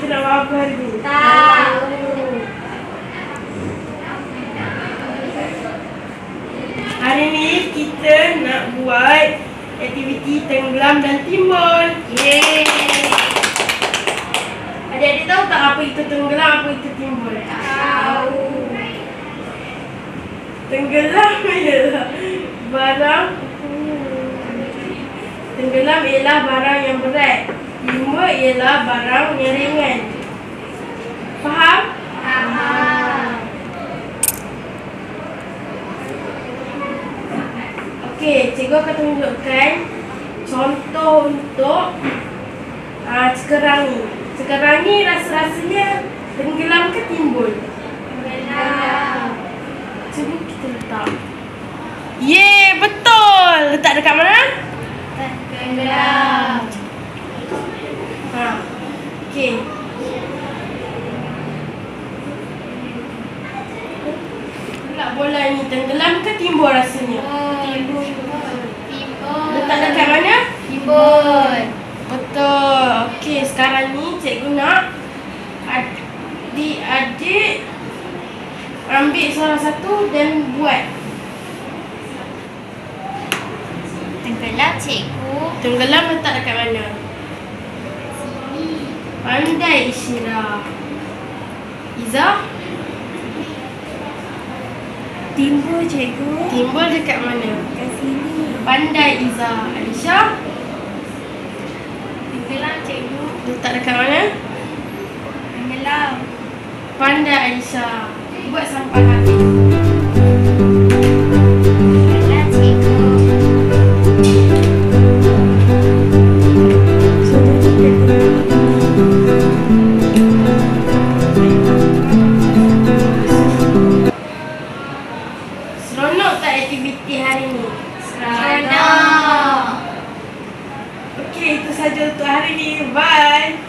nak buat apa hari ni? Tahu. Hari ni kita nak buat aktiviti tenggelam dan timbul. Yeay. Adik-adik tahu tak apa itu tenggelam, apa itu timbul? Tahu. Tenggelam ialah barang Tenggelam ialah barang yang berat. Timbul ialah barang yang ringan. Faham? Faham. Okey, cikgu akan tunjukkan contoh untuk cekerangi. Cekerangi rasa-rasanya tenggelam ke timbul? Tenggelam. Cuba kita letak. Yeay, betul! Letak dekat mana? Tenggelam. Okey. Pulak bola ni tenggelam ke timbul rasanya? Timbul. Letak dekat mana? Timbul. Betul. Okey, sekarang ni cikgu nak adik-adik ambil salah satu dan buat. Tenggelam, cikgu. Tenggelam letak dekat mana? Sini. Pandai Isyirah. Iza? Timbul, cikgu. Timbul dekat mana? Kat sini. Pandai Iza. Alisha? Tenggelam, cikgu. Letak dekat mana? Tenggelam. Pandai Alisha. Buat sampai habis. Tenggelam, cikgu. Seronok tak aktiviti hari ni? Seronok. Okey, itu saja untuk hari ni. Bye.